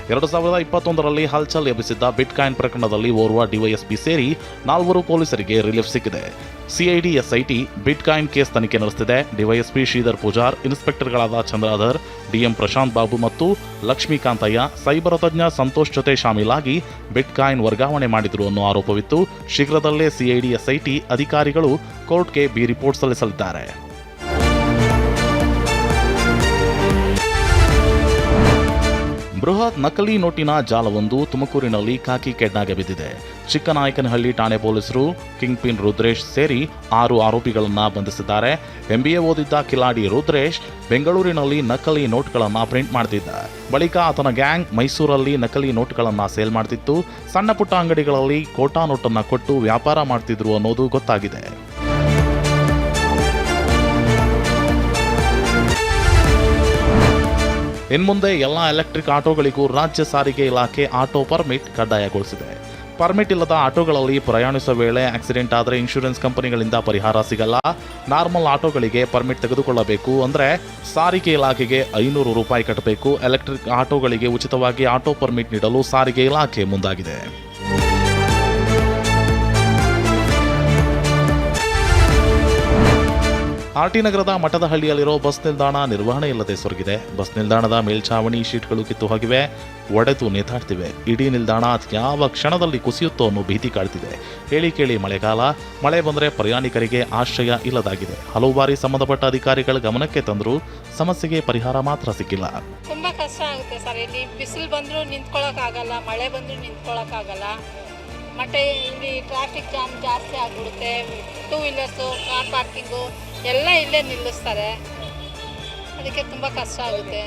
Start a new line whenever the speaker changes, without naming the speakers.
2021ರಲ್ಲಿ ಹಲ್ಚಲ್ ಎಬ್ಬಿಸಿದ್ದ bitcoin ಪ್ರಕರಣದಲ್ಲಿ ಓರ್ವ DYSP ಸೇರಿ 4 ಪೊಲೀಸರಿಗೆ ರಿಲೀಫ್ ಸಿಕ್ಕಿದೆ. ಸಿಐಡಿ ಎಸ್ಐಟಿ ಬಿಟ್ಕಾಯಿನ್ ಕೇಸ್ ತನಿಖೆ ನಡೆಸುತ್ತಿದೆ. ಡಿವೈಎಸ್ಪಿ ಶ್ರೀಧರ್ ಪೂಜಾರ್, ಇನ್ಸ್ಪೆಕ್ಟರ್ಗಳಾದ ಚಂದ್ರಾಧರ್, ಡಿಎಂ ಪ್ರಶಾಂತ್ ಬಾಬು ಮತ್ತು ಲಕ್ಷ್ಮೀಕಾಂತಯ್ಯ ಸೈಬರ್ ತಜ್ಞ ಸಂತೋಷ್ ಜೊತೆ ಶಾಮೀಲಾಗಿ ಬಿಟ್ಕಾಯಿನ್ ವರ್ಗಾವಣೆ ಮಾಡಿದರು ಅನ್ನೋ ಆರೋಪವಿತ್ತು. ಶೀಘ್ರದಲ್ಲೇ ಸಿಐಡಿ ಎಸ್ಐಟಿ ಅಧಿಕಾರಿಗಳು ಕೋರ್ಟ್ಗೆ ಬಿ ರಿಪೋರ್ಟ್ ಸಲ್ಲಿಸಲಿದ್ದಾರೆ. ಬೃಹತ್ ನಕಲಿ ನೋಟಿನ ಜಾಲವೊಂದು ತುಮಕೂರಿನಲ್ಲಿ ಖಾಕಿ ಕೆಡ್ಡಾಗೆ ಬಿದ್ದಿದೆ. ಚಿಕ್ಕನಾಯಕನಹಳ್ಳಿ ಠಾಣೆ ಪೊಲೀಸರು ಕಿಂಗ್ ಪಿನ್ ರುದ್ರೇಶ್ ಸೇರಿ 6 ಆರೋಪಿಗಳನ್ನು ಬಂಧಿಸಿದ್ದಾರೆ. MBA ಓದಿದ್ದ ಕಿಲಾಡಿ ರುದ್ರೇಶ್ ಬೆಂಗಳೂರಿನಲ್ಲಿ ನಕಲಿ ನೋಟ್ಗಳನ್ನು ಪ್ರಿಂಟ್ ಮಾಡ್ತಿದ್ದ. ಬಳಿಕ ಆತನ ಗ್ಯಾಂಗ್ ಮೈಸೂರಲ್ಲಿ ನಕಲಿ ನೋಟ್ಗಳನ್ನು ಸೇಲ್ ಮಾಡ್ತಿತ್ತು. ಸಣ್ಣ ಪುಟ್ಟ ಅಂಗಡಿಗಳಲ್ಲಿ ಕೋಟಾ ನೋಟನ್ನು ಕೊಟ್ಟು ವ್ಯಾಪಾರ ಮಾಡ್ತಿದ್ರು ಅನ್ನೋದು ಗೊತ್ತಾಗಿದೆ. ಇನ್ಮುಂದೆ ಎಲ್ಲ ಎಲೆಕ್ಟ್ರಿಕ್ ಆಟೋಗಳಿಗೂ ರಾಜ್ಯ ಸಾರಿಗೆ ಇಲಾಖೆ ಆಟೋ ಪರ್ಮಿಟ್ ಕಡ್ಡಾಯಗೊಳಿಸಿದೆ. ಪರ್ಮಿಟ್ ಇಲ್ಲದ ಆಟೋಗಳಲ್ಲಿ ಪ್ರಯಾಣಿಸುವ ವೇಳೆ ಆಕ್ಸಿಡೆಂಟ್ ಆದರೆ ಇನ್ಶೂರೆನ್ಸ್ ಕಂಪನಿಗಳಿಂದ ಪರಿಹಾರ ಸಿಗಲ್ಲ. ನಾರ್ಮಲ್ ಆಟೋಗಳಿಗೆ ಪರ್ಮಿಟ್ ತೆಗೆದುಕೊಳ್ಳಬೇಕು ಅಂದರೆ ಸಾರಿಗೆ ಇಲಾಖೆಗೆ 500 ರೂಪಾಯಿ ಕಟ್ಟಬೇಕು. ಎಲೆಕ್ಟ್ರಿಕ್ ಆಟೋಗಳಿಗೆ ಉಚಿತವಾಗಿ ಆಟೋ ಪರ್ಮಿಟ್ ನೀಡಲು ಸಾರಿಗೆ ಇಲಾಖೆ ಮುಂದಾಗಿದೆ. ಆರ್ಟಿ ನಗರದ ಮಠದಹಳ್ಳಿಯಲ್ಲಿರೋ ಬಸ್ ನಿಲ್ದಾಣ ನಿರ್ವಹಣೆ ಇಲ್ಲದೆ ಸೊರಗಿದೆ. ಬಸ್ ನಿಲ್ದಾಣದ ಮೇಲ್ಛಾವಣಿ ಶೀಟ್ಗಳು ಕಿತ್ತು ಹೋಗಿವೆ, ಒಡೆದು ನೇತಾಡ್ತಿವೆ. ಇಡೀ ನಿಲ್ದಾಣ ಯಾವ ಕ್ಷಣದಲ್ಲಿ ಕುಸಿಯುತ್ತೋ ಅನ್ನೋ ಭೀತಿ ಕಾಡ್ತಿದೆ. ಹೇಳಿ ಕೇಳಿ ಮಳೆ ಬಂದರೆ ಪ್ರಯಾಣಿಕರಿಗೆ ಆಶ್ರಯ ಇಲ್ಲದಾಗಿದೆ. ಹಲವು ಬಾರಿ ಸಂಬಂಧಪಟ್ಟ ಅಧಿಕಾರಿಗಳ ಗಮನಕ್ಕೆ ತಂದರೂ ಸಮಸ್ಯೆಗೆ ಪರಿಹಾರ ಮಾತ್ರ ಸಿಕ್ಕಿಲ್ಲ.
ತುಂಬಾ ಕಷ್ಟ ಆಗುತ್ತೆ ಸರ್. ಇಲ್ಲಿ ಬಿಸಿಲು ಬಂದರೂ ನಿಂತ್ಕೊಳ್ಳೋಕ್ಕಾಗಲ್ಲ, ಮಳೆ ಬಂದರೂ ನಿಂತ್ಕೊಳ್ಳೋಕ್ಕಾಗಲ್ಲ. ಮತ್ತೆ ಇಲ್ಲಿ ಟ್ರಾಫಿಕ್ ಜಾಮ್ ಜಾಸ್ತಿ ಆಗಿಬಿಡುತ್ತೆ. 2 ವೀಲರ್ಸು, ಕಾರ್ ಪಾರ್ಕಿಂಗು ಎಲ್ಲ ಇಲ್ಲೇ ನಿಲ್ಲಿಸ್ತಾರೆ. ಅದಕ್ಕೆ ತುಂಬ ಕಷ್ಟ ಆಗುತ್ತೆ.